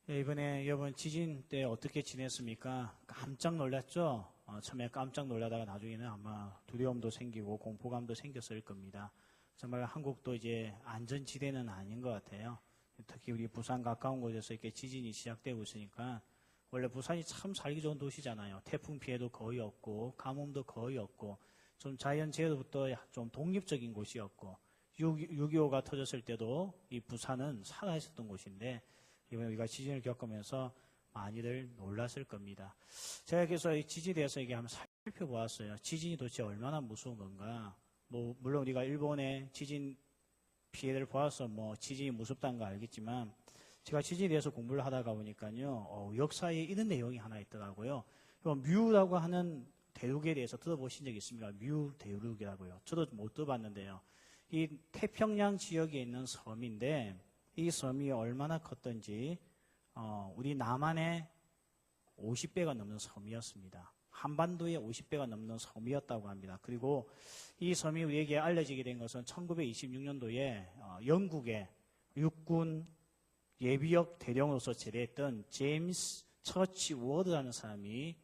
이번에 여러분 지진 때 어떻게 지냈습니까? 깜짝 놀랐죠? 처음에 깜짝 놀라다가 나중에는 아마 두려움도 생기고 공포감도 생겼을 겁니다. 정말 한국도 이제 안전지대는 아닌 것 같아요. 특히 우리 부산 가까운 곳에서 이렇게 지진이 시작되고 있으니까 원래 부산이 참 살기 좋은 도시잖아요. 태풍 피해도 거의 없고 가뭄도 거의 없고 좀 자연재해로부터 좀 독립적인 곳이었고 6.25가 터졌을 때도 이 부산은 살아있었던 곳인데 이번에 우리가 지진을 겪으면서 많이들 놀랐을 겁니다. 제가 그래서 이 지진에 대해서 이게 한번 살펴보았어요. 지진이 도대체 얼마나 무서운 건가. 물론 우리가 일본의 지진 피해를 보아서 지진이 무섭다는 거 알겠지만 제가 지진에 대해서 공부를 하다가 보니까요, 역사에 이런 내용이 하나 있더라고요. 뮤라고 하는 대륙에 대해서 들어보신 적 있습니까? 뮤 대륙이라고요. 저도 못 들어봤는데요. 이 태평양 지역에 있는 섬인데 이 섬이 얼마나 컸던지 우리 남한의 50배가 넘는 섬이었습니다. 한반도의 50배가 넘는 섬이었다고 합니다. 그리고 이 섬이 우리에게 알려지게 된 것은 1926년도에 영국의 육군 예비역 대령으로서 제대했던 제임스 처치 워드라는 사람이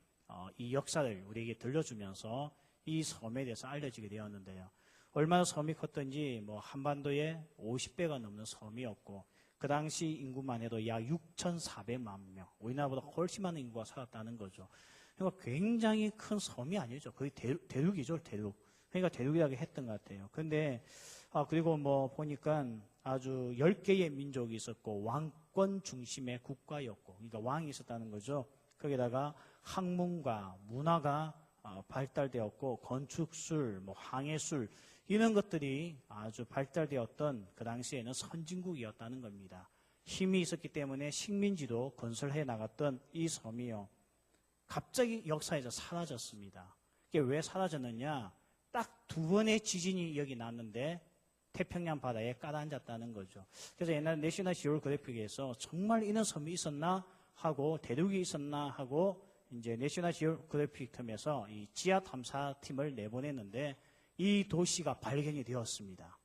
이 역사를 우리에게 들려주면서 이 섬에 대해서 알려지게 되었는데요. 얼마나 섬이 컸던지 한반도에 50배가 넘는 섬이었고 그 당시 인구만 해도 약 6,400만 명, 우리나라보다 훨씬 많은 인구가 살았다는 거죠. 그러니까 굉장히 큰 섬이 아니죠. 거의 대륙이죠, 대륙. 그러니까 대륙이라고 했던 것 같아요. 근데 그리고 보니까 아주 10개의 민족이 있었고 왕권 중심의 국가였고, 그러니까 왕이 있었다는 거죠. 거기다가 학문과 문화가 발달되었고 건축술, 항해술 이런 것들이 아주 발달되었던 그 당시에는 선진국이었다는 겁니다. 힘이 있었기 때문에 식민지도 건설해 나갔던 이 섬이요. 갑자기 역사에서 사라졌습니다. 이게 왜 사라졌느냐? 딱 2번의 지진이 여기 났는데 태평양 바다에 깔아앉았다는 거죠. 그래서 옛날 내셔널 지오그래픽에서 정말 이런 섬이 있었나 하고 대륙이 있었나 하고 이제 내셔널 지오그래픽 틈에서 이 지하 탐사팀을 내보냈는데 이 도시가 발견이 되었습니다.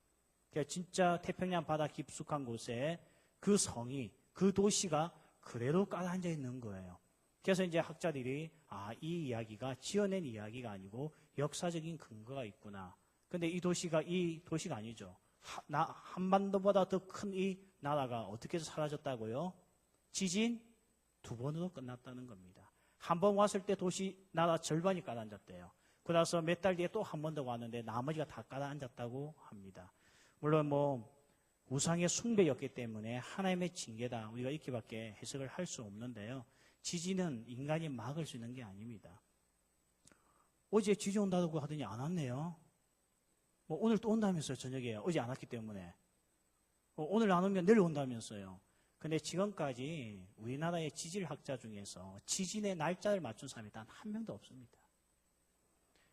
그러니까 진짜 태평양 바다 깊숙한 곳에 그 성이, 그 도시가 그대로 깔아앉아 있는 거예요. 그래서 이제 학자들이 이 이야기가 지어낸 이야기가 아니고 역사적인 근거가 있구나. 근데 이 도시가 아니죠. 한반도보다 더 큰 이 나라가 어떻게 해서 사라졌다고요? 지진 2번으로 끝났다는 겁니다. 한 번 왔을 때 도시 나라 절반이 깔아앉았대요. 그래서 몇 달 뒤에 또 한 번 더 왔는데 나머지가 다 깔아앉았다고 합니다. 물론 우상의 숭배였기 때문에 하나님의 징계다. 우리가 이렇게밖에 해석을 할 수 없는데요. 지진은 인간이 막을 수 있는 게 아닙니다. 어제 지진 온다고 하더니 안 왔네요. 오늘 또 온다면서요, 저녁에. 어제 안 왔기 때문에. 오늘 안 오면 내일 온다면서요. 근데 지금까지 우리나라의 지질학자 중에서 지진의 날짜를 맞춘 사람이 단 한 명도 없습니다.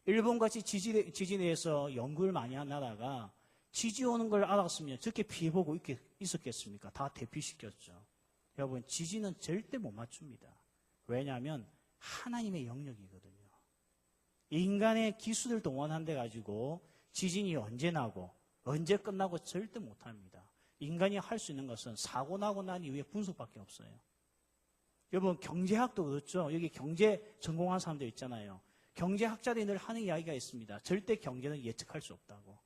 일본같이 지진에 대해서 연구를 많이 한 나라가 지진 오는 걸 알았으면 저렇게 피해보고 있었겠습니까? 다 대피시켰죠. 여러분, 지진은 절대 못 맞춥니다. 왜냐하면 하나님의 영역이거든요. 인간의 기술을 동원한 데 가지고 지진이 언제 나고 언제 끝나고 절대 못합니다. 인간이 할 수 있는 것은 사고 나고 난 이후에 분석밖에 없어요. 여러분, 경제학도 그렇죠. 여기 경제 전공한 사람들 있잖아요. 경제학자들이 늘 하는 이야기가 있습니다. 절대 경제는 예측할 수 없다고.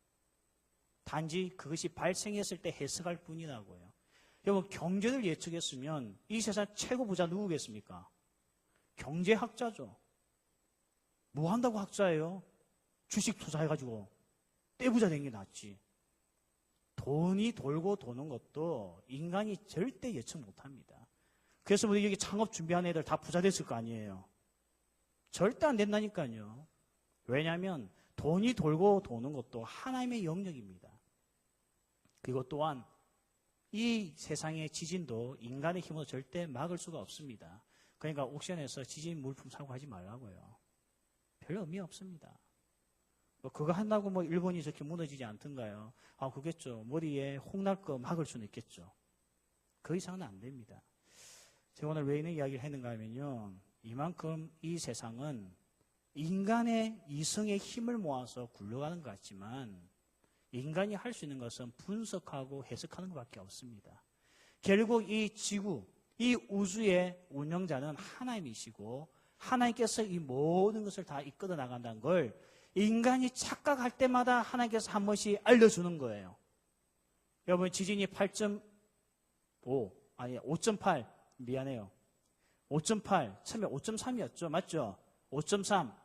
단지 그것이 발생했을 때 해석할 뿐이라고요. 여러분, 경제를 예측했으면 이 세상 최고 부자 누구겠습니까? 경제학자죠. 뭐 한다고 학자예요? 주식 투자해가지고 떼부자 된 게 낫지. 돈이 돌고 도는 것도 인간이 절대 예측 못합니다. 그래서 우리 여기 창업 준비하는 애들 다 부자 됐을 거 아니에요. 절대 안 된다니까요. 왜냐하면 돈이 돌고 도는 것도 하나님의 영역입니다. 그리고 또한 이 세상의 지진도 인간의 힘으로 절대 막을 수가 없습니다. 그러니까 옥션에서 지진 물품 사고 하지 말라고요. 별 의미 없습니다. 그거 한다고 일본이 저렇게 무너지지 않던가요? 그겠죠. 머리에 홍날 거 막을 수는 있겠죠. 그 이상은 안 됩니다. 제가 오늘 왜 이런 이야기를 했는가 하면요. 이만큼 이 세상은 인간의 이성의 힘을 모아서 굴러가는 것 같지만 인간이 할 수 있는 것은 분석하고 해석하는 것밖에 없습니다. 결국 이 지구, 이 우주의 운영자는 하나님이시고 하나님께서 이 모든 것을 다 이끌어 나간다는 걸 인간이 착각할 때마다 하나님께서 한 번씩 알려주는 거예요. 여러분, 지진이 5.8 미안해요. 5.8 처음에 5.3이었죠. 맞죠? 5.3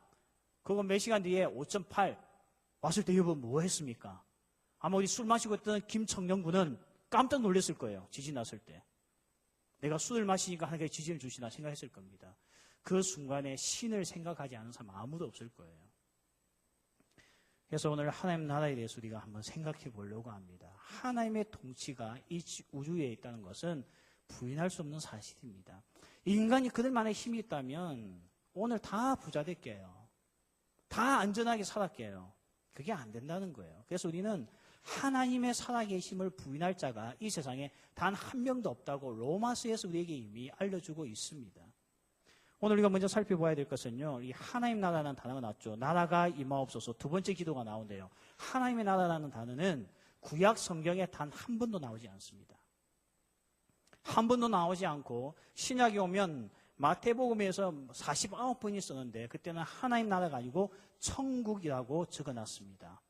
그거 몇 시간 뒤에 5.8 왔을 때 여러분 뭐 했습니까? 아마 우리 술 마시고 있던 김청년 군은 깜짝 놀랐을 거예요. 지진 났을 때. 내가 술을 마시니까 하나님께 지진을 주시나 생각했을 겁니다. 그 순간에 신을 생각하지 않은 사람 아무도 없을 거예요. 그래서 오늘 하나님 나라에 대해서 우리가 한번 생각해 보려고 합니다. 하나님의 통치가 이 우주에 있다는 것은 부인할 수 없는 사실입니다. 인간이 그들만의 힘이 있다면 오늘 다 부자 됐게요. 다 안전하게 살았게요. 그게 안 된다는 거예요. 그래서 우리는 하나님의 살아계심을 부인할 자가 이 세상에 단 한 명도 없다고 로마서에서 우리에게 이미 알려주고 있습니다. 오늘 우리가 먼저 살펴봐야 될 것은요, 이 하나님 나라라는 단어가 나왔죠. 나라가 임하옵소서. 두 번째 기도가 나온대요. 하나님의 나라라는 단어는 구약 성경에 단 한 번도 나오지 않습니다. 한 번도 나오지 않고 신약에 오면 마태복음에서 49번이 썼는데 그때는 하나님 나라가 아니고 천국이라고 적어놨습니다.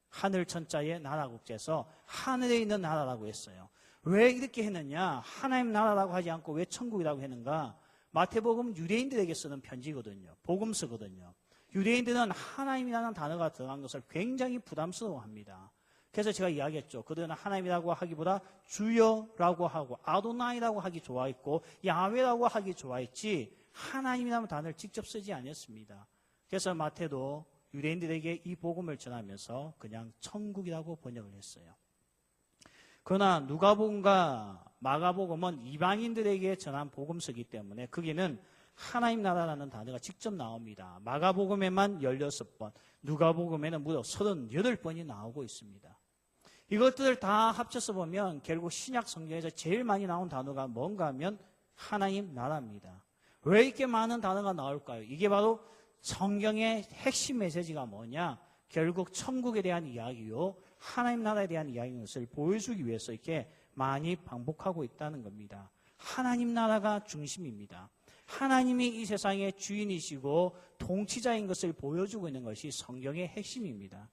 하늘 천자의 나라 국제에서 하늘에 있는 나라라고 했어요. 왜 이렇게 했느냐? 하나님 나라라고 하지 않고 왜 천국이라고 했는가? 마태복음 유대인들에게 쓰는 편지거든요. 복음서거든요. 유대인들은 하나님이라는 단어가 들어간 것을 굉장히 부담스러워합니다. 그래서 제가 이야기했죠. 그들은 하나님이라고 하기보다 주여라고 하고 아도나이라고 하기 좋아했고 야훼라고 하기 좋아했지 하나님이라는 단어를 직접 쓰지 않았습니다. 그래서 마태도 유대인들에게 이 복음을 전하면서 그냥 천국이라고 번역을 했어요. 그러나 누가복음과 마가복음은 이방인들에게 전한 복음서이기 때문에 거기는 하나님 나라라는 단어가 직접 나옵니다. 마가복음에만 16번, 누가복음에는 무려 38번이 나오고 있습니다. 이것들을 다 합쳐서 보면 결국 신약 성경에서 제일 많이 나온 단어가 뭔가 하면 하나님 나라입니다. 왜 이렇게 많은 단어가 나올까요? 이게 바로 성경의 핵심 메시지가 뭐냐? 결국 천국에 대한 이야기요, 하나님 나라에 대한 이야기인 것을 보여주기 위해서 이렇게 많이 반복하고 있다는 겁니다. 하나님 나라가 중심입니다. 하나님이 이 세상의 주인이시고 통치자인 것을 보여주고 있는 것이 성경의 핵심입니다.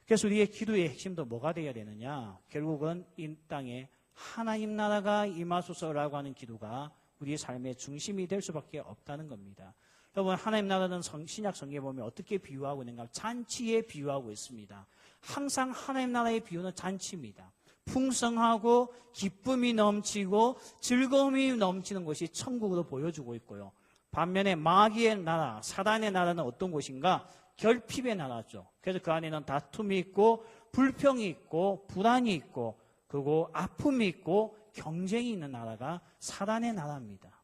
그래서 우리의 기도의 핵심도 뭐가 되어야 되느냐? 결국은 이 땅에 하나님 나라가 임하소서라고 하는 기도가 우리의 삶의 중심이 될 수밖에 없다는 겁니다. 여러분, 하나님 나라는 신약 성경에 보면 어떻게 비유하고 있는가? 잔치에 비유하고 있습니다. 항상 하나님 나라의 비유는 잔치입니다. 풍성하고 기쁨이 넘치고 즐거움이 넘치는 것이 천국으로 보여주고 있고요. 반면에 마귀의 나라, 사단의 나라는 어떤 곳인가? 결핍의 나라죠. 그래서 그 안에는 다툼이 있고 불평이 있고 불안이 있고 그리고 아픔이 있고 경쟁이 있는 나라가 사단의 나라입니다.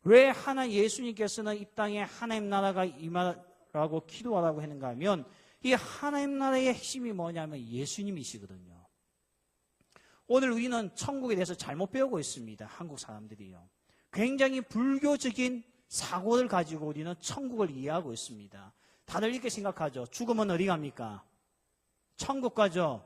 왜 예수님께서는 이 땅에 하나님 나라가 임하라고 기도하라고 했는가 하면 이 하나님 나라의 핵심이 뭐냐면 예수님이시거든요. 오늘 우리는 천국에 대해서 잘못 배우고 있습니다. 한국 사람들이요. 굉장히 불교적인 사고를 가지고 우리는 천국을 이해하고 있습니다. 다들 이렇게 생각하죠. 죽으면 어디 갑니까? 천국 가죠.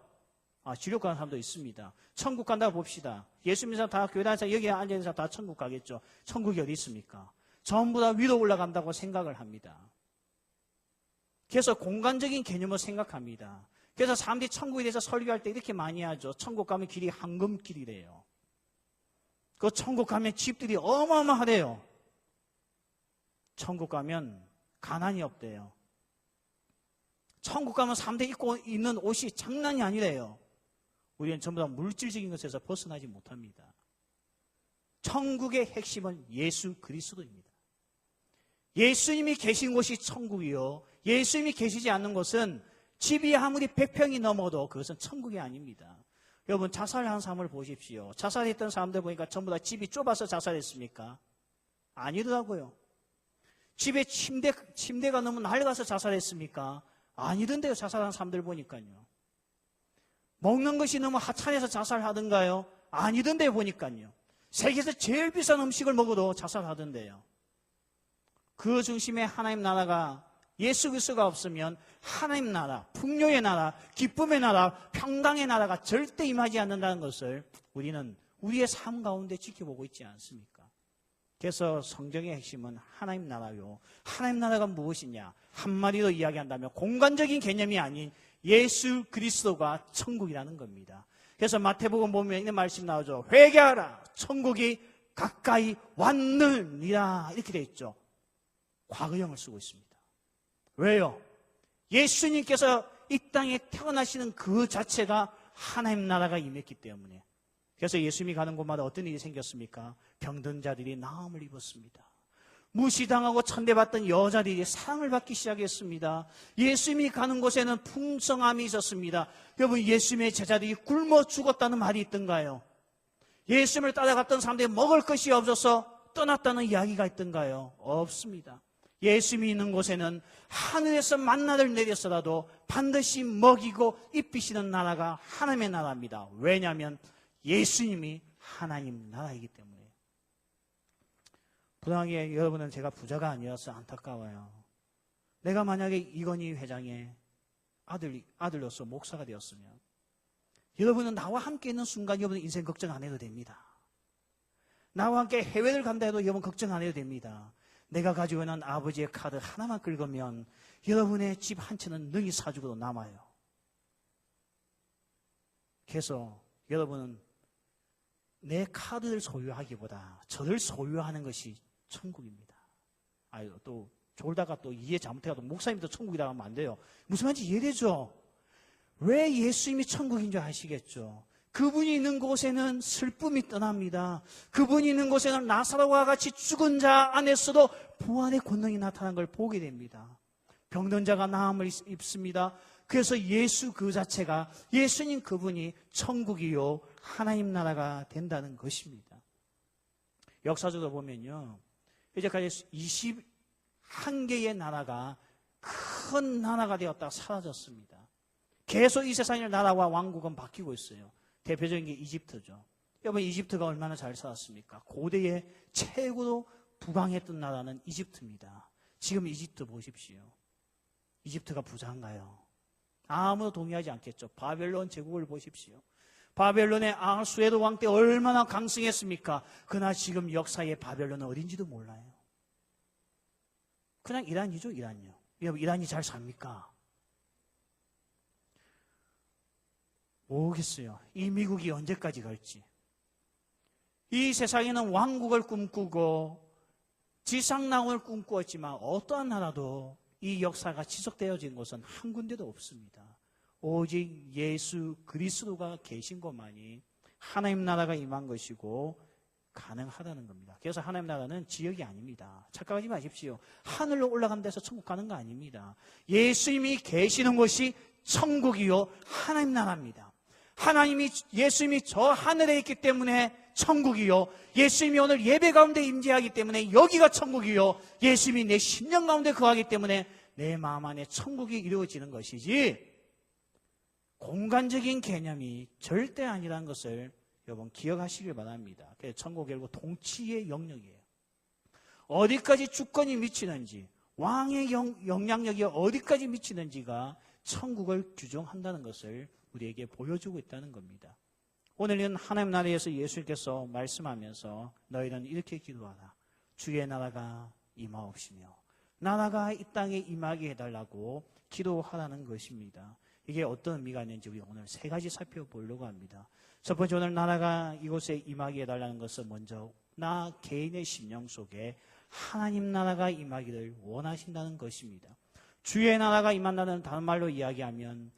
지옥 가는 사람도 있습니다. 천국 간다고 봅시다. 예수 믿는 사람 다 교회 다니는 사람 여기 앉아있는 사람 다 천국 가겠죠. 천국이 어디 있습니까? 전부 다 위로 올라간다고 생각을 합니다. 그래서 공간적인 개념을 생각합니다. 그래서 사람들이 천국에 대해서 설교할 때 이렇게 많이 하죠. 천국 가면 길이 황금길이래요. 그 천국 가면 집들이 어마어마하대요. 천국 가면 가난이 없대요. 천국 가면 사람들이 입고 있는 옷이 장난이 아니래요. 우리는 전부 다 물질적인 것에서 벗어나지 못합니다. 천국의 핵심은 예수 그리스도입니다. 예수님이 계신 곳이 천국이요, 예수님이 계시지 않는 곳은 집이 아무리 100평이 넘어도 그것은 천국이 아닙니다. 여러분, 자살한 사람을 보십시오. 자살했던 사람들 보니까 전부 다 집이 좁아서 자살했습니까? 아니더라고요. 집에 침대가 너무 낡아서 자살했습니까? 아니던데요. 자살한 사람들 보니까요. 먹는 것이 너무 하찮아서 자살하던가요? 아니던데요. 보니까요. 세계에서 제일 비싼 음식을 먹어도 자살하던데요. 그 중심에 하나님 나라가 예수 그리스도가 없으면 하나님 나라, 풍요의 나라, 기쁨의 나라, 평강의 나라가 절대 임하지 않는다는 것을 우리는 우리의 삶 가운데 지켜보고 있지 않습니까? 그래서 성경의 핵심은 하나님 나라요. 하나님 나라가 무엇이냐? 한마디로 이야기한다면 공간적인 개념이 아닌 예수 그리스도가 천국이라는 겁니다. 그래서 마태복음 보면 이런 말씀 나오죠. 회개하라. 천국이 가까이 왔느니라. 이렇게 되어 있죠. 과거형을 쓰고 있습니다. 왜요? 예수님께서 이 땅에 태어나시는 그 자체가 하나님 나라가 임했기 때문에. 그래서 예수님이 가는 곳마다 어떤 일이 생겼습니까? 병든 자들이 나음을 입었습니다. 무시당하고 천대받던 여자들이 사랑을 받기 시작했습니다. 예수님이 가는 곳에는 풍성함이 있었습니다. 여러분, 예수님의 제자들이 굶어 죽었다는 말이 있던가요? 예수님을 따라갔던 사람들이 먹을 것이 없어서 떠났다는 이야기가 있던가요? 없습니다. 예수님이 있는 곳에는 하늘에서 만나를 내렸어라도 반드시 먹이고 입히시는 나라가 하나님의 나라입니다. 왜냐하면 예수님이 하나님 나라이기 때문에. 불쌍하게 여러분은 제가 부자가 아니어서 안타까워요. 내가 만약에 이건희 회장의 아들로서 목사가 되었으면 여러분은 나와 함께 있는 순간 여러분은 인생 걱정 안 해도 됩니다. 나와 함께 해외를 간다 해도 여러분 걱정 안 해도 됩니다. 내가 가지고 있는 아버지의 카드 하나만 긁으면 여러분의 집 한 채는 능히 사주고도 남아요. 그래서 여러분은 내 카드를 소유하기보다 저를 소유하는 것이 천국입니다. 아유, 또 졸다가 또 이해 잘못해가도 목사님도 천국이라고 하면 안 돼요. 무슨 말인지 이해되죠? 왜 예수님이 천국인 줄 아시겠죠? 그분이 있는 곳에는 슬픔이 떠납니다. 그분이 있는 곳에는 나사로와 같이 죽은 자 안에서도 부활의 권능이 나타난 걸 보게 됩니다. 병든 자가 나음을 입습니다. 그래서 예수 그 자체가, 예수님 그분이 천국이요 하나님 나라가 된다는 것입니다. 역사적으로 보면요, 이제까지 21개의 나라가 큰 나라가 되었다가 사라졌습니다. 계속 이 세상의 나라와 왕국은 바뀌고 있어요. 대표적인 게 이집트죠. 여러분, 이집트가 얼마나 잘 살았습니까? 고대의 최고로 부강했던 나라는 이집트입니다. 지금 이집트 보십시오. 이집트가 부자인가요? 아무도 동의하지 않겠죠. 바벨론 제국을 보십시오. 바벨론의 아수에로 왕 때 얼마나 강성했습니까? 그러나 지금 역사의 바벨론은 어딘지도 몰라요. 그냥 이란이죠, 이란요. 여러분, 이란이 잘 삽니까? 모르겠어요. 이 미국이 언제까지 갈지. 이 세상에는 왕국을 꿈꾸고 지상낙원을 꿈꾸었지만 어떠한 나라도 이 역사가 지속되어진 곳은 한 군데도 없습니다. 오직 예수 그리스도가 계신 것만이 하나님 나라가 임한 것이고 가능하다는 겁니다. 그래서 하나님 나라는 지역이 아닙니다. 착각하지 마십시오. 하늘로 올라간 데서 천국 가는 거 아닙니다. 예수님이 계시는 곳이 천국이요 하나님 나라입니다. 예수님이 저 하늘에 있기 때문에 천국이요, 예수님이 오늘 예배 가운데 임재하기 때문에 여기가 천국이요, 예수님이 내 심령 가운데 거하기 때문에 내 마음 안에 천국이 이루어지는 것이지 공간적인 개념이 절대 아니라는 것을 여러분 기억하시길 바랍니다. 그래서 천국 결국 통치의 영역이에요. 어디까지 주권이 미치는지, 왕의 영향력이 어디까지 미치는지가 천국을 규정한다는 것을 우리에게 보여주고 있다는 겁니다. 오늘은 하나님 나라에서 예수님께서 말씀하면서 너희는 이렇게 기도하라. 주의 나라가 임하옵시며 나라가 이 땅에 임하게 해달라고 기도하라는 것입니다. 이게 어떤 의미가 있는지 우리 오늘 세 가지 살펴보려고 합니다. 첫 번째, 오늘 나라가 이곳에 임하게 해달라는 것은 먼저 나 개인의 심령 속에 하나님 나라가 임하기를 원하신다는 것입니다. 주의 나라가 임한다는 다른 말로 이야기하면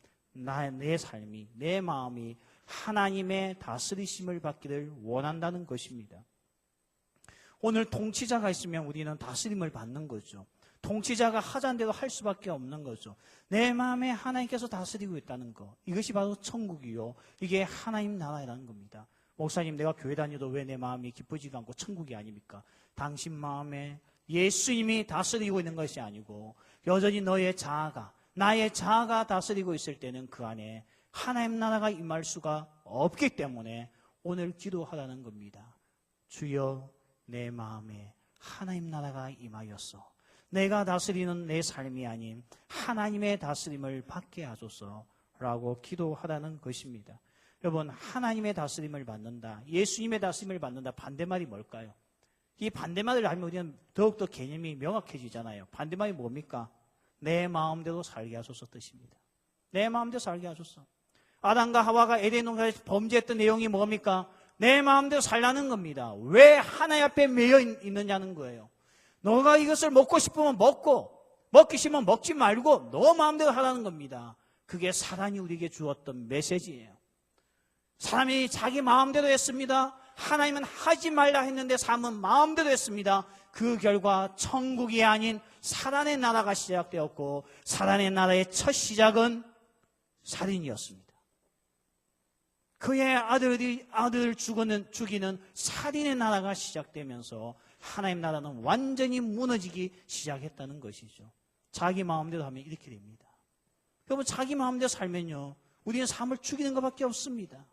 내 삶이, 내 마음이 하나님의 다스리심을 받기를 원한다는 것입니다. 오늘 통치자가 있으면 우리는 다스림을 받는 거죠. 통치자가 하자는 대로 할 수밖에 없는 거죠. 내 마음에 하나님께서 다스리고 있다는 것, 이것이 바로 천국이요, 이게 하나님 나라라는 겁니다. 목사님, 내가 교회 다녀도 왜 내 마음이 기쁘지가 않고 천국이 아닙니까? 당신 마음에 예수님이 다스리고 있는 것이 아니고 여전히 너의 자아가, 나의 자아가 다스리고 있을 때는 그 안에 하나님 나라가 임할 수가 없기 때문에 오늘 기도하라는 겁니다. 주여, 내 마음에 하나님 나라가 임하였어. 내가 다스리는 내 삶이 아닌 하나님의 다스림을 받게 하소서라고 기도하라는 것입니다. 여러분, 하나님의 다스림을 받는다, 예수님의 다스림을 받는다, 반대말이 뭘까요? 이 반대말을 알면 우리는 더욱더 개념이 명확해지잖아요. 반대말이 뭡니까? 내 마음대로 살게 하소서 뜻입니다. 내 마음대로 살게 하소서. 아담과 하와가 에덴 동산에서 범죄했던 내용이 뭡니까? 내 마음대로 살라는 겁니다. 왜 하나님 앞에 매여 있느냐는 거예요. 너가 이것을 먹고 싶으면 먹고, 먹기 싫으면 먹지 말고 너 마음대로 하라는 겁니다. 그게 사단이 우리에게 주었던 메시지예요. 사람이 자기 마음대로 했습니다. 하나님은 하지 말라 했는데 사람은 마음대로 했습니다. 그 결과 천국이 아닌 사단의 나라가 시작되었고, 사단의 나라의 첫 시작은 살인이었습니다. 그의 아들을 죽이는 살인의 나라가 시작되면서 하나님 나라는 완전히 무너지기 시작했다는 것이죠. 자기 마음대로 하면 이렇게 됩니다. 여러분, 자기 마음대로 살면요, 우리는 삶을 죽이는 것밖에 없습니다.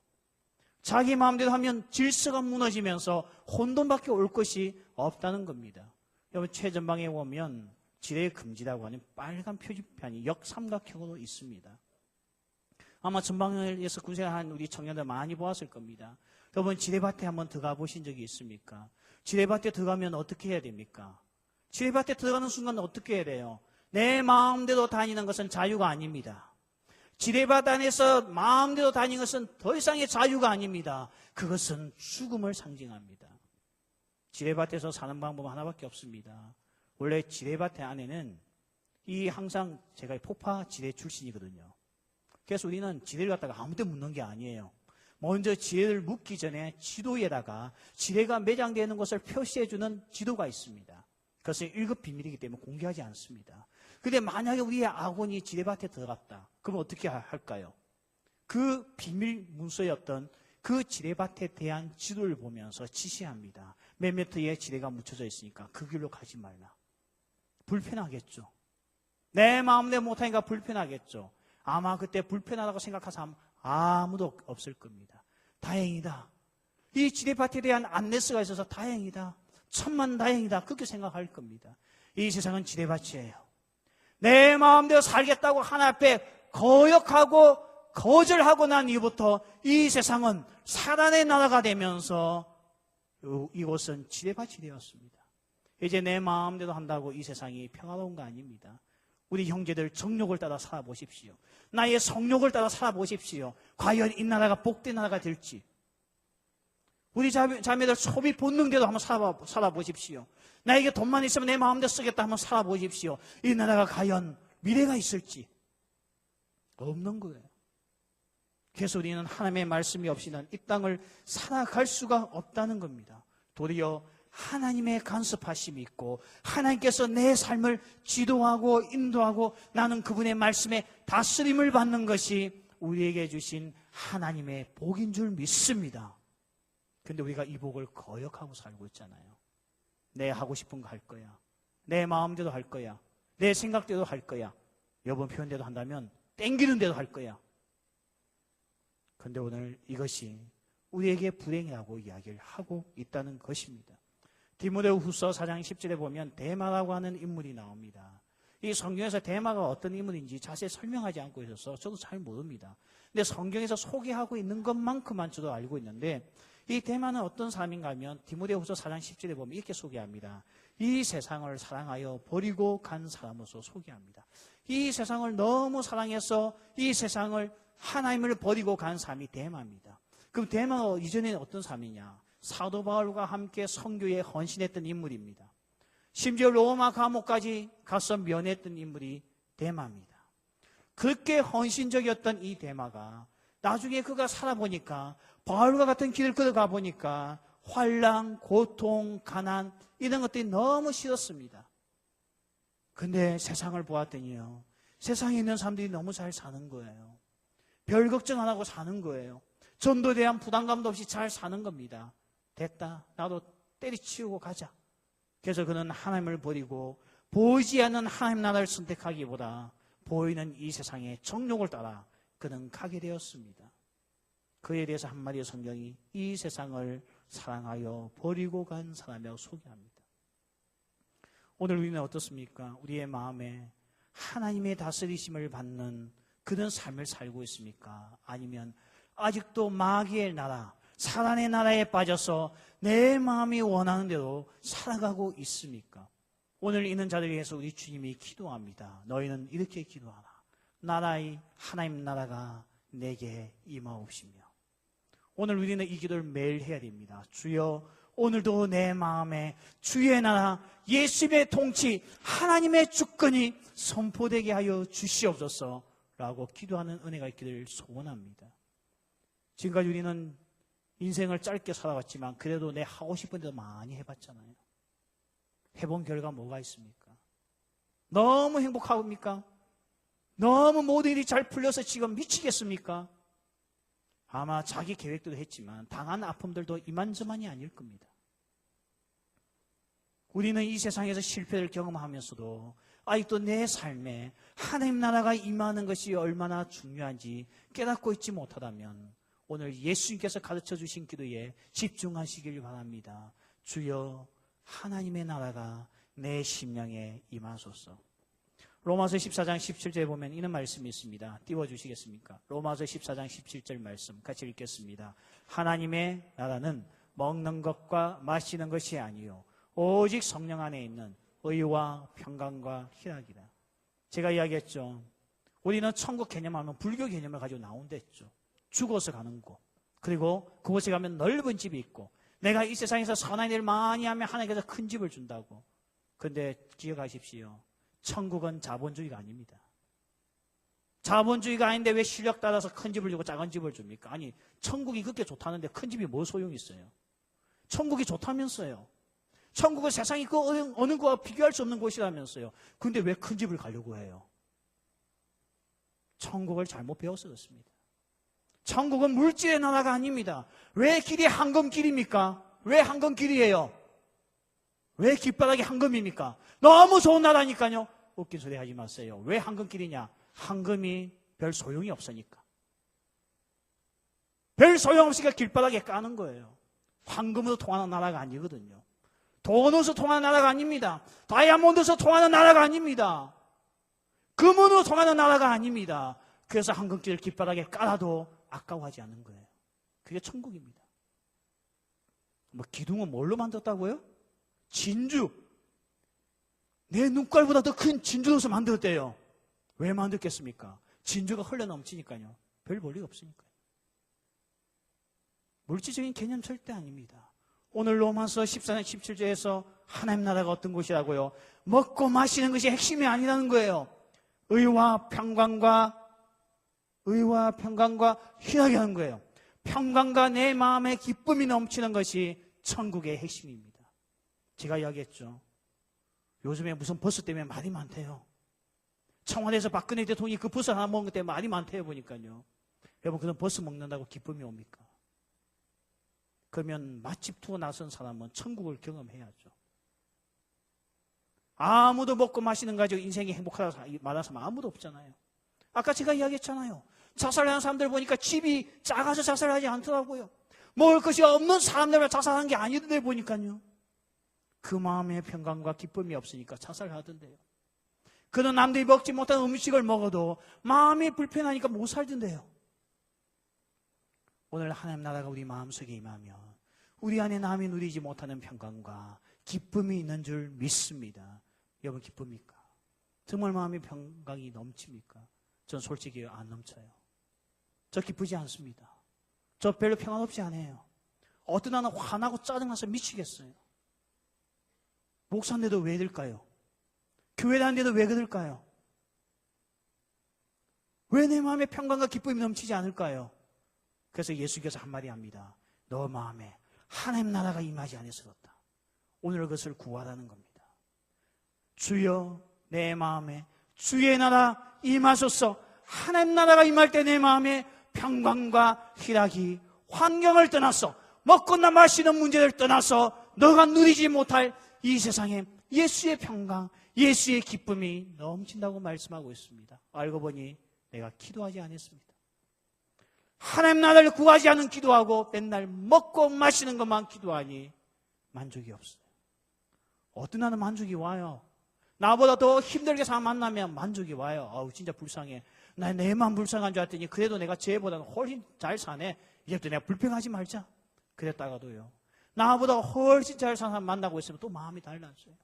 자기 마음대로 하면 질서가 무너지면서 혼돈밖에 올 것이 없다는 겁니다. 여러분, 최전방에 보면 지뢰 금지라고 하는 빨간 표지판이 역삼각형으로 있습니다. 아마 전방에서 군생활한 우리 청년들 많이 보았을 겁니다. 여러분, 지뢰밭에 한번 들어가 보신 적이 있습니까? 지뢰밭에 들어가면 어떻게 해야 됩니까? 지뢰밭에 들어가는 순간 어떻게 해야 돼요? 내 마음대로 다니는 것은 자유가 아닙니다. 지뢰밭 안에서 마음대로 다니는 것은 더 이상의 자유가 아닙니다. 그것은 죽음을 상징합니다. 지뢰밭에서 사는 방법은 하나밖에 없습니다. 원래 지뢰밭 안에는 항상 제가 폭파 지뢰 출신이거든요. 그래서 우리는 지뢰를 갖다가 아무 데 묻는 게 아니에요. 먼저 지뢰를 묻기 전에 지도에다가 지뢰가 매장되는 것을 표시해주는 지도가 있습니다. 그것은 1급 비밀이기 때문에 공개하지 않습니다. 그런데 만약에 우리의 아군이 지뢰밭에 들어갔다. 그럼 어떻게 할까요? 그 비밀 문서였던 그 지뢰밭에 대한 지도를 보면서 지시합니다. 몇 미터에 지뢰가 묻혀져 있으니까 그 길로 가지 말라. 불편하겠죠. 내 마음대로 못하니까 불편하겠죠. 아마 그때 불편하다고 생각한 사람 아무도 없을 겁니다. 다행이다. 이 지뢰밭에 대한 안내서가 있어서 다행이다. 천만 다행이다. 그렇게 생각할 겁니다. 이 세상은 지뢰밭이에요. 내 마음대로 살겠다고 하나님 앞에 거역하고 거절하고 난 이후부터 이 세상은 사단의 나라가 되면서 이곳은 지뢰밭이 되었습니다. 이제 내 마음대로 한다고 이 세상이 평화로운 거 아닙니다. 우리 형제들 정욕을 따라 살아보십시오. 나의 성욕을 따라 살아보십시오. 과연 이 나라가 복된 나라가 될지. 우리 자매들 소비 본능대로 한번 살아보십시오. 나에게 돈만 있으면 내 마음대로 쓰겠다 한번 살아보십시오. 이 나라가 과연 미래가 있을지. 없는 거예요. 그래서 우리는 하나님의 말씀이 없이는 이 땅을 살아갈 수가 없다는 겁니다. 도리어 하나님의 간섭하심이 있고 하나님께서 내 삶을 지도하고 인도하고 나는 그분의 말씀에 다스림을 받는 것이 우리에게 주신 하나님의 복인 줄 믿습니다. 그런데 우리가 이 복을 거역하고 살고 있잖아요. 내 하고 싶은 거 할 거야. 내 마음대로 할 거야. 내 생각대로 할 거야. 여러분 표현대로 한다면 땡기는 대로 할 거야. 그런데 오늘 이것이 우리에게 불행이라고 이야기를 하고 있다는 것입니다. 디모데후서 4장 10절에 보면 데마라고 하는 인물이 나옵니다. 이 성경에서 데마가 어떤 인물인지 자세히 설명하지 않고 있어서 저도 잘 모릅니다. 근데 성경에서 소개하고 있는 것만큼만 저도 알고 있는데 이 데마는 어떤 사람인가 하면 디모데후서 4장 10절에 보면 이렇게 소개합니다. 이 세상을 사랑하여 버리고 간 사람으로서 소개합니다. 이 세상을 너무 사랑해서 이 세상을 하나님을 버리고 간 사람이 데마입니다. 그럼 데마가 이전에는 어떤 사람이냐? 사도 바울과 함께 선교에 헌신했던 인물입니다. 심지어 로마 감옥까지 가서 면했던 인물이 데마입니다. 그렇게 헌신적이었던 이 데마가 나중에 그가 살아보니까 바울과 같은 길을 걸어가 보니까 환난, 고통, 가난 이런 것들이 너무 싫었습니다. 근데 세상을 보았더니요, 세상에 있는 사람들이 너무 잘 사는 거예요. 별 걱정 안 하고 사는 거예요. 전도에 대한 부담감도 없이 잘 사는 겁니다. 됐다. 나도 때리치우고 가자. 그래서 그는 하나님을 버리고 보이지 않는 하나님 나라를 선택하기보다 보이는 이 세상의 정욕을 따라 그는 가게 되었습니다. 그에 대해서 한마디의 성경이 이 세상을 사랑하여 버리고 간 사람이라고 소개합니다. 오늘 우리는 어떻습니까? 우리의 마음에 하나님의 다스리심을 받는 그런 삶을 살고 있습니까? 아니면 아직도 마귀의 나라, 사단의 나라에 빠져서 내 마음이 원하는 대로 살아가고 있습니까? 오늘 있는 자들을 위해서 우리 주님이 기도합니다. 너희는 이렇게 기도하라. 나라의 하나님 나라가 내게 임하옵시며. 오늘 우리는 이 기도를 매일 해야 됩니다. 주여, 오늘도 내 마음에 주의 나라, 예수님의 통치, 하나님의 주권이 선포되게 하여 주시옵소서 라고 기도하는 은혜가 있기를 소원합니다. 지금까지 우리는 인생을 짧게 살아왔지만 그래도 내 하고 싶은 데도 많이 해봤잖아요. 해본 결과 뭐가 있습니까? 너무 행복합니까? 너무 모든 일이 잘 풀려서 지금 미치겠습니까? 아마 자기 계획대로 했지만 당한 아픔들도 이만저만이 아닐 겁니다. 우리는 이 세상에서 실패를 경험하면서도 아직도 내 삶에 하나님 나라가 임하는 것이 얼마나 중요한지 깨닫고 있지 못하다면 오늘 예수님께서 가르쳐 주신 기도에 집중하시길 바랍니다. 주여, 하나님의 나라가 내 심령에 임하소서. 로마서 14장 17절에 보면 이런 말씀이 있습니다. 띄워주시겠습니까? 로마서 14장 17절 말씀 같이 읽겠습니다. 하나님의 나라는 먹는 것과 마시는 것이 아니요 오직 성령 안에 있는 의와 평강과 희락이다. 제가 이야기했죠. 우리는 천국 개념하면 불교 개념을 가지고 나온다 했죠. 죽어서 가는 곳, 그리고 그곳에 가면 넓은 집이 있고 내가 이 세상에서 선한 일을 많이 하면 하나님께서 큰 집을 준다고. 그런데 기억하십시오. 천국은 자본주의가 아닙니다. 자본주의가 아닌데 왜 실력 따라서 큰 집을 주고 작은 집을 줍니까? 아니, 천국이 그렇게 좋다는데 큰 집이 뭐 소용이 있어요? 천국이 좋다면서요. 천국은 세상이 그 어느 거와 비교할 수 없는 곳이라면서요. 그런데 왜 큰 집을 가려고 해요? 천국을 잘못 배워서 그렇습니다. 천국은 물질의 나라가 아닙니다. 왜 길이 황금길입니까? 왜 황금길이에요? 왜 깃바닥이 황금입니까? 너무 좋은 나라니까요. 웃긴 소리 하지 마세요. 왜 황금길이냐? 황금이 별 소용이 없으니까. 별 소용없으니까 길바닥에 까는 거예요. 황금으로 통하는 나라가 아니거든요. 돈으로 통하는 나라가 아닙니다. 다이아몬드로 통하는 나라가 아닙니다. 금으로 통하는 나라가 아닙니다. 그래서 황금길을 길바닥에 깔아도 아까워하지 않는 거예요. 그게 천국입니다. 뭐 기둥은 뭘로 만들었다고요? 진주. 내 눈깔보다 더 큰 진주로서 만들었대요. 왜 만들겠습니까? 진주가 흘러넘치니까요. 별 볼일 없으니까요. 물질적인 개념 절대 아닙니다. 오늘 로마서 14장 17절에서 하나님 나라가 어떤 곳이라고요? 먹고 마시는 것이 핵심이 아니라는 거예요. 의와 평강과 희락이 하는 거예요. 평강과 내 마음의 기쁨이 넘치는 것이 천국의 핵심입니다. 제가 이야기했죠. 요즘에 무슨 버스 때문에 말이 많대요. 청와대에서 박근혜 대통령이 그 버스 하나 먹는 것 때문에 말이 많대요 보니까요. 여러분, 그런 버스 먹는다고 기쁨이 옵니까? 그러면 맛집 투어 나선 사람은 천국을 경험해야죠. 아무도 먹고 마시는 가지고 인생이 행복하다고 말하는 사람 아무도 없잖아요. 아까 제가 이야기했잖아요. 자살하는 사람들 보니까 집이 작아서 자살하지 않더라고요. 먹을 것이 없는 사람들만 자살하는 게 아니던데 보니까요. 그 마음에 평강과 기쁨이 없으니까 자살하던데요. 그는 남들이 먹지 못한 음식을 먹어도 마음이 불편하니까 못 살던데요. 오늘 하나님 나라가 우리 마음속에 임하면 우리 안에 남이 누리지 못하는 평강과 기쁨이 있는 줄 믿습니다. 여러분, 기쁩니까? 정말 마음의 평강이 넘칩니까? 전 솔직히 안 넘쳐요. 저 기쁘지 않습니다. 저 별로 평안없지 않아요. 어떤 하나 화나고 짜증나서 미치겠어요. 목사인데도 왜 그럴까요? 교회 다니는데도 왜 그럴까요? 왜 내 마음에 평강과 기쁨이 넘치지 않을까요? 그래서 예수께서 한마디 합니다. 너 마음에 하나님 나라가 임하지 않았었다. 오늘 그것을 구하라는 겁니다. 주여, 내 마음에 주의 나라 임하소서. 하나님 나라가 임할 때 내 마음에 평강과 희락이 환경을 떠나서 먹거나 마시는 문제를 떠나서 너가 누리지 못할 이 세상에 예수의 평강, 예수의 기쁨이 넘친다고 말씀하고 있습니다. 알고 보니 내가 기도하지 않았습니다. 하나님 나라를 구하지 않은 기도하고 맨날 먹고 마시는 것만 기도하니 만족이 없어요. 어떤 날은 만족이 와요. 나보다 더 힘들게 사람 만나면 만족이 와요. 아우, 진짜 불쌍해. 나 내만 불쌍한 줄 알았더니 그래도 내가 쟤보다는 훨씬 잘 사네. 이제부터 내가 불평하지 말자. 그랬다가도요, 나보다 훨씬 잘 사는 사람 만나고 있으면 또 마음이 달라져요.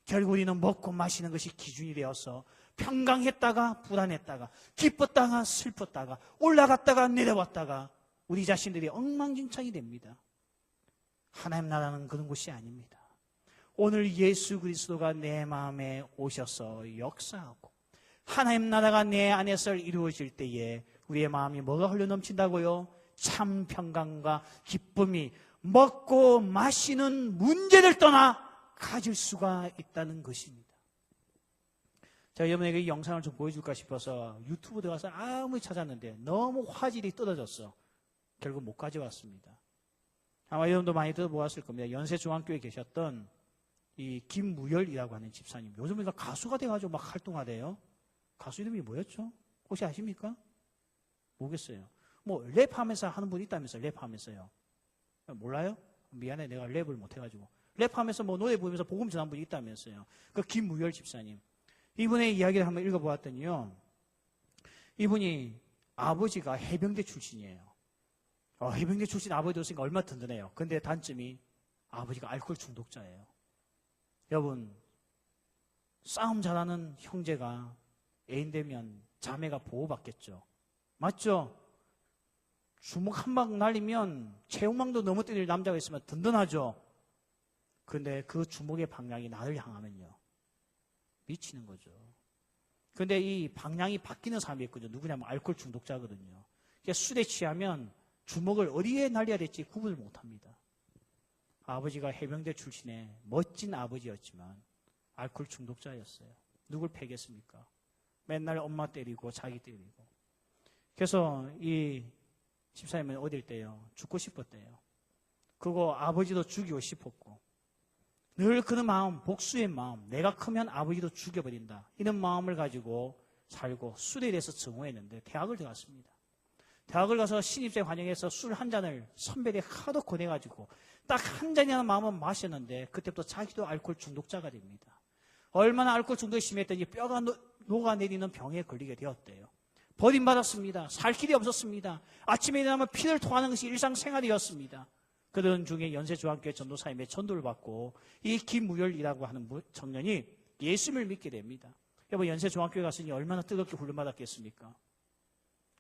결국 우리는 먹고 마시는 것이 기준이 되어서 평강했다가 불안했다가 기뻤다가 슬펐다가 올라갔다가 내려왔다가 우리 자신들이 엉망진창이 됩니다. 하나님 나라는 그런 곳이 아닙니다. 오늘 예수 그리스도가 내 마음에 오셔서 역사하고 하나님 나라가 내 안에서 이루어질 때에 우리의 마음이 뭐가 흘러넘친다고요? 참 평강과 기쁨이 먹고 마시는 문제를 떠나 가질 수가 있다는 것입니다. 제가 여러분에게 이 영상을 좀 보여줄까 싶어서 유튜브 들어가서 아무리 찾았는데 너무 화질이 떨어졌어. 결국 못 가져왔습니다. 아마 여러분도 많이 들어보았을 겁니다. 연세중앙교회에 계셨던 이 김무열이라고 하는 집사님. 요즘 보니까 가수가 돼가지고 막 활동하대요. 가수 이름이 뭐였죠? 혹시 아십니까? 모르겠어요. 뭐 랩하면서 하는 분이 있다면서, 랩하면서요. 몰라요? 미안해, 내가 랩을 못해가지고. 랩하면서 뭐 노래 부르면서 복음 전한 분이 있다면서요. 그 김무열 집사님. 이분의 이야기를 한번 읽어보았더니요, 이분이 아버지가 해병대 출신이에요. 해병대 출신 아버지 뒀으니까 얼마나 든든해요. 근데 단점이 아버지가 알코올 중독자예요. 여러분, 싸움 잘하는 형제가 애인 되면 자매가 보호받겠죠. 맞죠? 주먹 한 방 날리면 체육망도 넘어 때릴 남자가 있으면 든든하죠. 근데 그 주먹의 방향이 나를 향하면요, 미치는 거죠. 근데 이 방향이 바뀌는 사람이 있거든요. 누구냐면 알코올 중독자거든요. 술에 취하면 주먹을 어디에 날려야 될지 구분을 못합니다. 아버지가 해병대 출신의 멋진 아버지였지만 알코올 중독자였어요. 누굴 패겠습니까? 맨날 엄마 때리고 자기 때리고. 그래서 이 집사님은 어딜 때요? 죽고 싶었대요. 그거 아버지도 죽이고 싶었고, 늘 그런 마음, 복수의 마음, 내가 크면 아버지도 죽여버린다, 이런 마음을 가지고 살고 술에 대해서 증오했는데 대학을 들어갔습니다. 대학을 가서 신입생 환영해서 술 한 잔을 선배들이 하도 권해가지고 딱 한 잔이라는 마음은 마셨는데 그때부터 자기도 알코올 중독자가 됩니다. 얼마나 알코올 중독이 심했더니 뼈가 녹아내리는 병에 걸리게 되었대요. 버림받았습니다. 살 길이 없었습니다. 아침에 일어나면 피를 토하는 것이 일상생활이었습니다. 그런 중에 연세중앙교회 전도사님의 전도를 받고 이 김무열이라고 하는 청년이 예수님을 믿게 됩니다. 여러분, 연세중앙교회 갔으니 얼마나 뜨겁게 훈련받았겠습니까?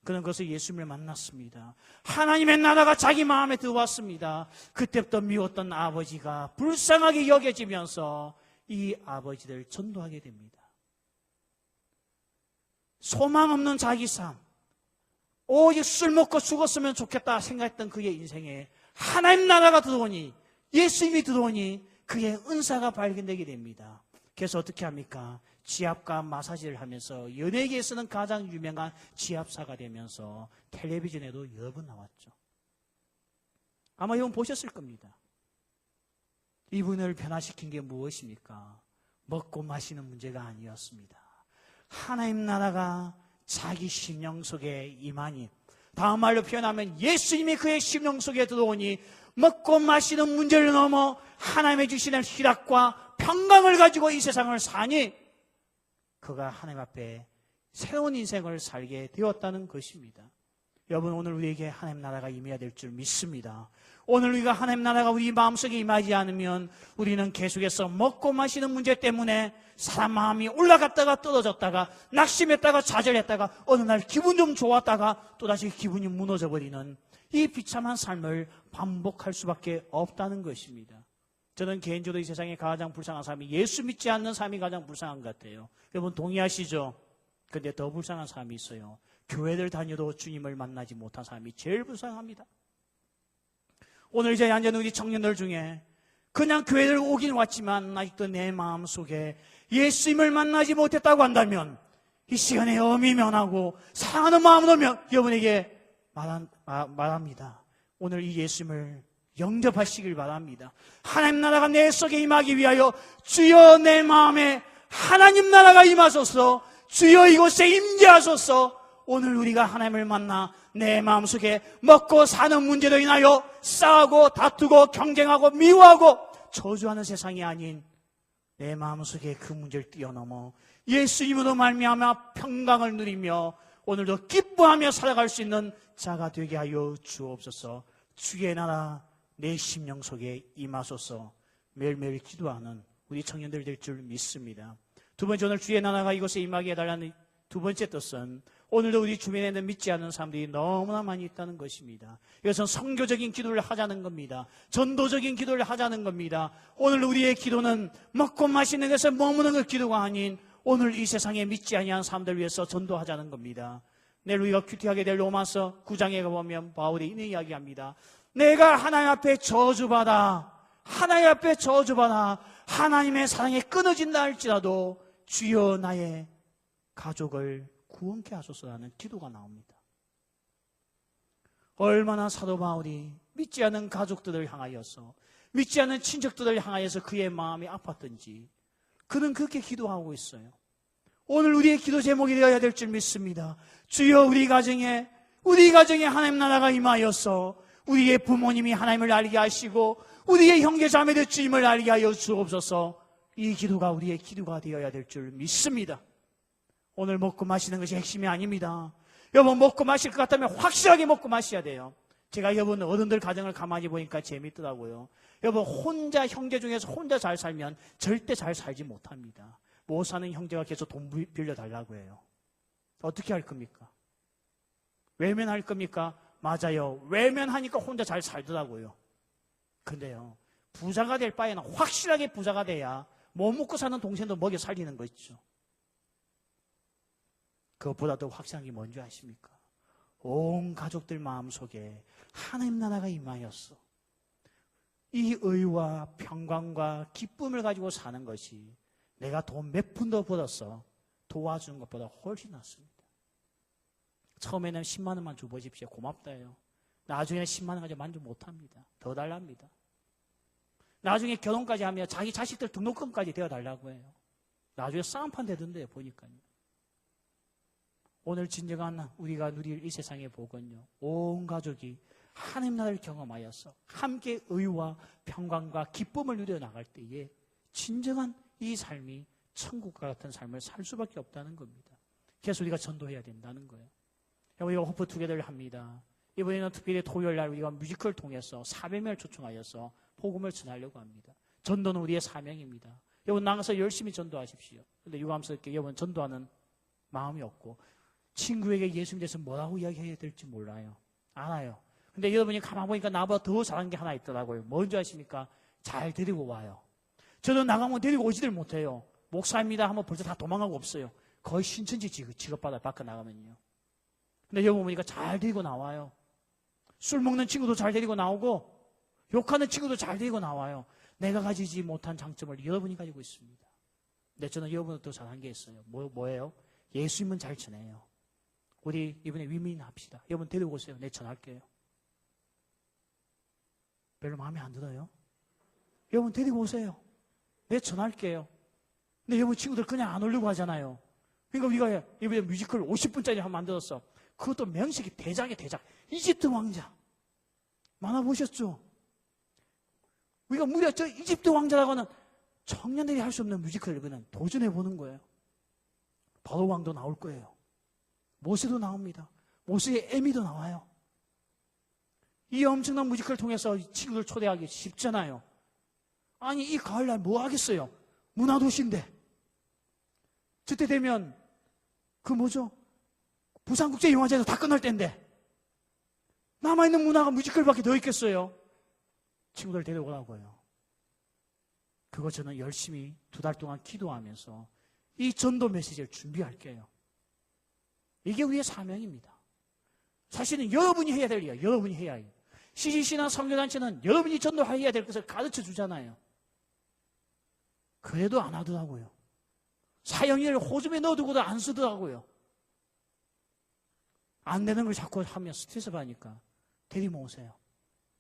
그는 그것을 예수님을 만났습니다. 하나님의 나라가 자기 마음에 들어왔습니다. 그때부터 미웠던 아버지가 불쌍하게 여겨지면서 이 아버지를 전도하게 됩니다. 소망 없는 자기 삶, 오직 술 먹고 죽었으면 좋겠다 생각했던 그의 인생에 하나님 나라가 들어오니, 예수님이 들어오니 그의 은사가 발견되게 됩니다. 그래서 어떻게 합니까? 지압과 마사지를 하면서 연예계에서는 가장 유명한 지압사가 되면서 텔레비전에도 여러 번 나왔죠. 아마 이분 보셨을 겁니다. 이분을 변화시킨 게 무엇입니까? 먹고 마시는 문제가 아니었습니다. 하나님 나라가 자기 심령 속에 임하니, 다음 말로 표현하면 예수님이 그의 심령 속에 들어오니 먹고 마시는 문제를 넘어 하나님의 주시는 희락과 평강을 가지고 이 세상을 사니 그가 하나님 앞에 새로운 인생을 살게 되었다는 것입니다. 여러분, 오늘 우리에게 하나님 나라가 임해야 될 줄 믿습니다. 오늘 우리가 하나님 나라가 우리 마음속에 임하지 않으면 우리는 계속해서 먹고 마시는 문제 때문에 사람 마음이 올라갔다가 떨어졌다가 낙심했다가 좌절했다가 어느 날 기분 좀 좋았다가 또다시 기분이 무너져버리는 이 비참한 삶을 반복할 수밖에 없다는 것입니다. 저는 개인적으로 이 세상에 가장 불쌍한 사람이 예수 믿지 않는 사람이 가장 불쌍한 것 같아요. 여러분 동의하시죠? 근데 더 불쌍한 사람이 있어요. 교회를 다녀도 주님을 만나지 못한 사람이 제일 불쌍합니다. 오늘 이 자리에 앉은 우리 청년들 중에 그냥 교회를 오긴 왔지만 아직도 내 마음속에 예수님을 만나지 못했다고 한다면 이 시간에 엄히 면하고 사랑하는 마음으로 여러분에게 말합니다. 오늘 이 예수님을 영접하시길 바랍니다. 하나님 나라가 내 속에 임하기 위하여 주여 내 마음에 하나님 나라가 임하소서, 주여 이곳에 임재하소서. 오늘 우리가 하나님을 만나 내 마음속에 먹고 사는 문제로 인하여 싸우고 다투고 경쟁하고 미워하고 저주하는 세상이 아닌 내 마음속에 그 문제를 뛰어넘어 예수님으로 말미암아 평강을 누리며 오늘도 기뻐하며 살아갈 수 있는 자가 되게 하여 주옵소서. 주의 나라 내 심령 속에 임하소서. 매일매일 기도하는 우리 청년들 될 줄 믿습니다. 두 번째, 오늘 주의 나라가 이곳에 임하게 해달라는 두 번째 뜻은 오늘도 우리 주변에는 믿지 않는 사람들이 너무나 많이 있다는 것입니다. 이것은 선교적인 기도를 하자는 겁니다. 전도적인 기도를 하자는 겁니다. 오늘 우리의 기도는 먹고 마시는 것에 머무는 것 기도가 아닌 오늘 이 세상에 믿지 아니한 사람들을 위해서 전도하자는 겁니다. 내일 우리가 큐티하게 될 로마서 9장에 가보면 바울이 이런 이야기합니다. 내가 하나님 앞에 저주받아 하나님의 사랑에 끊어진다 할지라도 주여 나의 가족을 구원케 하소서라는 기도가 나옵니다. 얼마나 사도 바울이 믿지 않는 가족들을 향하여서, 믿지 않는 친척들을 향하여서 그의 마음이 아팠던지 그는 그렇게 기도하고 있어요. 오늘 우리의 기도 제목이 되어야 될 줄 믿습니다. 주여 우리 가정에 하나님 나라가 임하여서 우리의 부모님이 하나님을 알게 하시고 우리의 형제 자매들 주님을 알게 하여 주옵소서. 이 기도가 우리의 기도가 되어야 될 줄 믿습니다. 오늘 먹고 마시는 것이 핵심이 아닙니다. 여러분, 먹고 마실 것 같다면 확실하게 먹고 마셔야 돼요. 제가 여러분 어른들 가정을 가만히 보니까 재밌더라고요. 여러분, 형제 중에서 혼자 잘 살면 절대 잘 살지 못합니다. 못 사는 형제가 계속 돈 빌려달라고 해요. 어떻게 할 겁니까? 외면할 겁니까? 맞아요. 외면하니까 혼자 잘 살더라고요. 근데요, 부자가 될 바에는 확실하게 부자가 돼야 못 먹고 사는 동생도 먹여 살리는 거 있죠. 그것보다 더 확실한 게 뭔지 아십니까? 온 가족들 마음속에 하나님 나라가 임하였어. 이 의와 평강과 기쁨을 가지고 사는 것이 내가 돈 몇 푼 더 벌어서 도와주는 것보다 훨씬 낫습니다. 처음에는 10만 원만 줘보십시오. 고맙다요. 나중에는 10만 원 가지고 만족 못합니다. 더 달랍니다. 나중에 결혼까지 하면 자기 자식들 등록금까지 되어달라고 해요. 나중에 싸움판 되던데요, 보니까요. 오늘 진정한 우리가 누릴 이 세상의 복은요, 온 가족이 하나님 나라를 경험하여서 함께 의와 평강과 기쁨을 누려나갈 때에 진정한 이 삶이 천국과 같은 삶을 살 수밖에 없다는 겁니다. 그래서 우리가 전도해야 된다는 거예요. 우리가 호프 투게더를 합니다. 이번에는 특별히 토요일 날 우리가 뮤지컬을 통해서 400명을 초청하여서 복음을 전하려고 합니다. 전도는 우리의 사명입니다. 여러분, 나가서 열심히 전도하십시오. 그런데 유감스럽게 여러분 전도하는 마음이 없고 친구에게 예수님에 대해서 뭐라고 이야기해야 될지 몰라요. 알아요. 근데 여러분이 가만 보니까 나보다 더 잘하는 게 하나 있더라고요. 뭔지 아십니까? 잘 데리고 와요. 저는 나가면 데리고 오지들 못해요. 목사입니다 하면 벌써 다 도망가고 없어요. 거의 신천지 직업받아 밖에 나가면요. 근데 여러분 보니까 잘 데리고 나와요. 술 먹는 친구도 잘 데리고 나오고 욕하는 친구도 잘 데리고 나와요. 내가 가지지 못한 장점을 여러분이 가지고 있습니다. 근데 저는 여러분보다 더 잘한 게 있어요. 뭐예요? 예수님은 잘 전해요. 우리 이번에 위민 합시다. 여러분 데리고 오세요. 내 전할게요. 별로 마음에 안 들어요? 여러분 데리고 오세요. 내 전할게요. 근데 여러분 친구들 그냥 안 오려고 하잖아요. 그러니까 우리가 이번에 뮤지컬 50분짜리 한번 만들었어. 그것도 명식이 대작이야, 대작. 이집트 왕자. 만화 보셨죠? 우리가 무려 저 이집트 왕자라고는 청년들이 할 수 없는 뮤지컬을 그냥 도전해 보는 거예요. 바로 왕도 나올 거예요. 모세도 나옵니다. 모세의 에미도 나와요. 이 엄청난 뮤지컬을 통해서 친구들 초대하기 쉽잖아요. 아니, 이 가을날 뭐 하겠어요? 문화도시인데. 그때 되면 부산국제영화제에서 다 끝날 때인데 남아있는 문화가 뮤지컬밖에 더 있겠어요? 친구들 데려오라고요. 그거 저는 열심히 2달 동안 기도하면서 이 전도 메시지를 준비할게요. 이게 우리의 사명입니다. 사실은 여러분이 해야 될 일이에요. 여러분이 해야 해요. CCC나 선교단체는 여러분이 전도해야 될 것을 가르쳐 주잖아요. 그래도 안 하더라고요. 사형리를 호주에 넣어두고도 안 쓰더라고요. 안 되는 걸 자꾸 하면 스트레스 받으니까 데리고 오세요.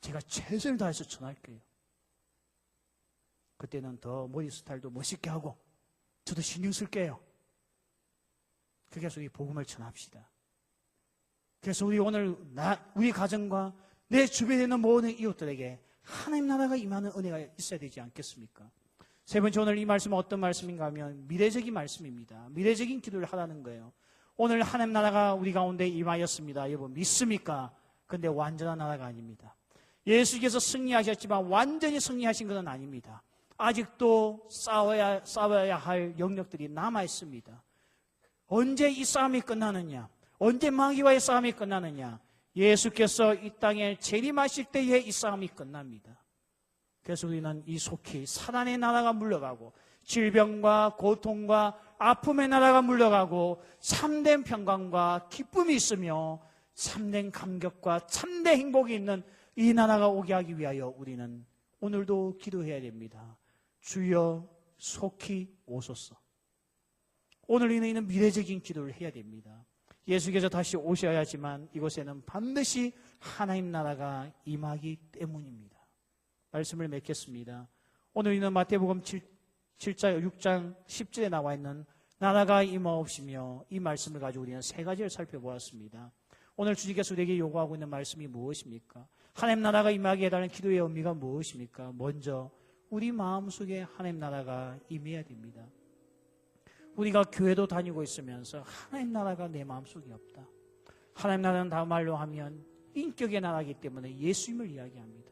제가 최선을 다해서 전할게요. 그때는 더 머리 스타일도 멋있게 하고 저도 신경 쓸게요. 그래서 우리 복음을 전합시다. 그래서 우리 오늘 우리 가정과 내 주변에 있는 모든 이웃들에게 하나님 나라가 임하는 은혜가 있어야 되지 않겠습니까? 세 번째, 오늘 이 말씀은 어떤 말씀인가 하면 미래적인 말씀입니다. 미래적인 기도를 하라는 거예요. 오늘 하나님 나라가 우리 가운데 임하였습니다. 여러분 믿습니까? 근데 완전한 나라가 아닙니다. 예수께서 승리하셨지만 완전히 승리하신 것은 아닙니다. 아직도 싸워야 할 영역들이 남아 있습니다. 언제 이 싸움이 끝나느냐? 언제 마귀와의 싸움이 끝나느냐? 예수께서 이 땅에 재림하실 때에 이 싸움이 끝납니다. 그래서 우리는 이 속히 사단의 나라가 물러가고 질병과 고통과 아픔의 나라가 물러가고 참된 평강과 기쁨이 있으며 참된 감격과 참된 행복이 있는 이 나라가 오게 하기 위하여 우리는 오늘도 기도해야 됩니다. 주여 속히 오소서. 오늘 우리는 미래적인 기도를 해야 됩니다. 예수께서 다시 오셔야 하지만 이곳에는 반드시 하나님 나라가 임하기 때문입니다. 말씀을 맺겠습니다. 오늘 우리는 마태복음 6장 10절에 나와 있는 나라가 임하옵시며 이 말씀을 가지고 우리는 세 가지를 살펴보았습니다. 오늘 주님께서 우리에게 요구하고 있는 말씀이 무엇입니까? 하나님 나라가 임하게 해달라는 기도의 의미가 무엇입니까? 먼저 우리 마음속에 하나님 나라가 임해야 됩니다. 우리가 교회도 다니고 있으면서 하나님 나라가 내 마음속에 없다. 하나님 나라는 다음 말로 하면 인격의 나라이기 때문에 예수님을 이야기합니다.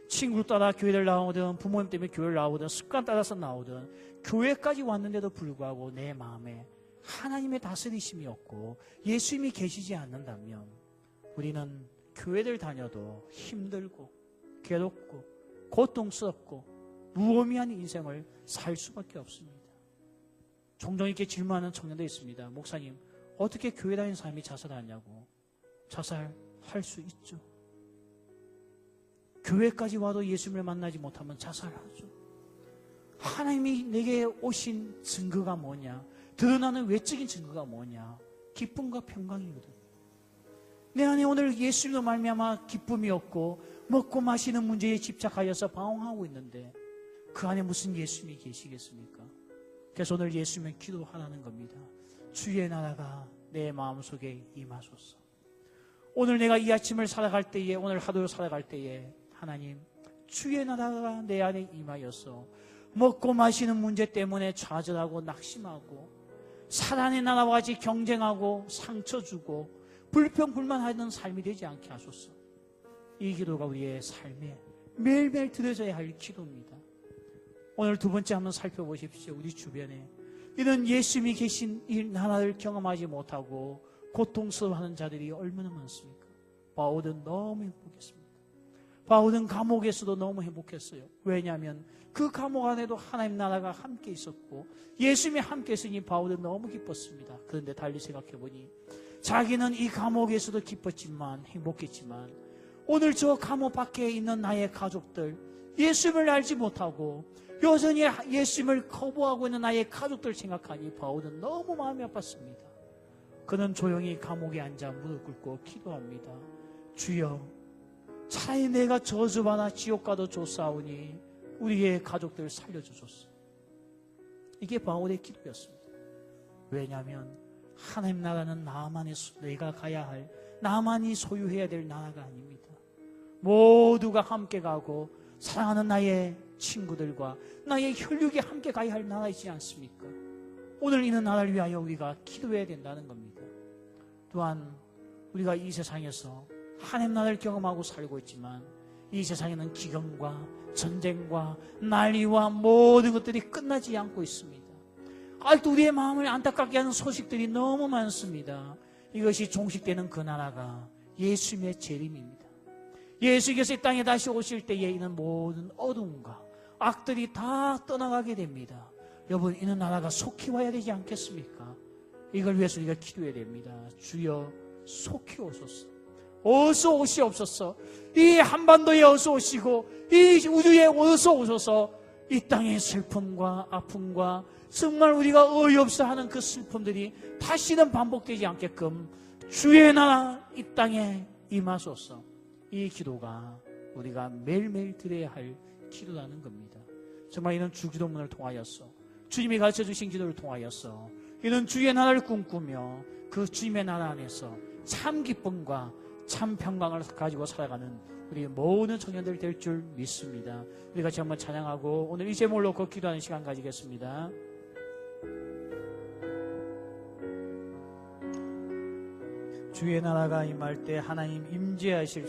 친구 따라 교회를 나오든 부모님 때문에 교회를 나오든 습관 따라서 나오든 교회까지 왔는데도 불구하고 내 마음에 하나님의 다스리심이 없고 예수님이 계시지 않는다면 우리는 교회를 다녀도 힘들고 괴롭고 고통스럽고 무의미한 인생을 살 수밖에 없습니다. 종종 이렇게 질문하는 청년도 있습니다. 목사님, 어떻게 교회 다니는 사람이 자살하냐고. 자살할 수 있죠. 교회까지 와도 예수님을 만나지 못하면 자살하죠. 하나님이 내게 오신 증거가 뭐냐? 드러나는 외적인 증거가 뭐냐? 기쁨과 평강이거든. 내 안에 오늘 예수님으로 말미암아 기쁨이 없고 먹고 마시는 문제에 집착하여서 방황하고 있는데 그 안에 무슨 예수님이 계시겠습니까? 그래서 오늘 예수님은 기도하라는 겁니다. 주의 나라가 내 마음속에 임하소서. 오늘 내가 이 아침을 살아갈 때에, 오늘 하루를 살아갈 때에 하나님, 주의 나라가 내 안에 임하여서 먹고 마시는 문제 때문에 좌절하고 낙심하고 사단의 나라와 같이 경쟁하고 상처 주고 불평불만하는 삶이 되지 않게 하소서. 이 기도가 우리의 삶에 매일매일 드려져야 할 기도입니다. 오늘 두 번째 한번 살펴보십시오. 우리 주변에 이런 예수님이 계신 이 나라를 경험하지 못하고 고통스러워하는 자들이 얼마나 많습니까? 바울은 너무 행복했습니다. 바울은 감옥에서도 너무 행복했어요. 왜냐하면 그 감옥 안에도 하나님 나라가 함께 있었고 예수님이 함께 있으니 바울은 너무 기뻤습니다. 그런데 달리 생각해보니 자기는 이 감옥에서도 기뻤지만 행복했지만 오늘 저 감옥 밖에 있는 나의 가족들, 예수님을 알지 못하고 여전히 예수님을 거부하고 있는 나의 가족들 생각하니 바울은 너무 마음이 아팠습니다. 그는 조용히 감옥에 앉아 무릎 꿇고 기도합니다. 주여, 차라리 내가 저주받아 지옥 가도 좋사오니 우리의 가족들을 살려주소서. 이게 바울의 기도였습니다. 왜냐하면 하나님 나라는 나만이 내가 가야 할, 나만이 소유해야 될 나라가 아닙니다. 모두가 함께 가고 사랑하는 나의 친구들과 나의 혈육이 함께 가야 할 나라이지 않습니까? 오늘 이는 나라를 위하여 우리가 기도해야 된다는 겁니다. 또한 우리가 이 세상에서 하나님 나라를 경험하고 살고 있지만 이 세상에는 기근과 전쟁과 난리와 모든 것들이 끝나지 않고 있습니다. 아직도 우리의 마음을 안타깝게 하는 소식들이 너무 많습니다. 이것이 종식되는 그 나라가 예수님의 재림입니다. 예수께서 이 땅에 다시 오실 때에 있는 모든 어둠과 악들이 다 떠나가게 됩니다. 여러분, 이는 나라가 속히 와야 되지 않겠습니까? 이걸 위해서 우리가 기도해야 됩니다. 주여, 속히 오소서. 어서 오시옵소서. 이 한반도에 어서 오시고 이 우주에 어서 오소서. 이 땅의 슬픔과 아픔과 정말 우리가 어이없어 하는 그 슬픔들이 다시는 반복되지 않게끔 주의 나라 이 땅에 임하소서. 이 기도가 우리가 매일매일 드려야 할 기도라는 겁니다. 정말 이는 주기도문을 통하여서 주님이 가르쳐주신 기도를 통하여서 이는 주의 나라를 꿈꾸며 그 주님의 나라 안에서 참 기쁨과 참 평강을 가지고 살아가는 우리 모든 청년들 될 줄 믿습니다. 우리 같이 한번 찬양하고 오늘 이 제목을 놓고 기도하는 시간 가지겠습니다. 주의 나라가 임할 때 하나님 임재하실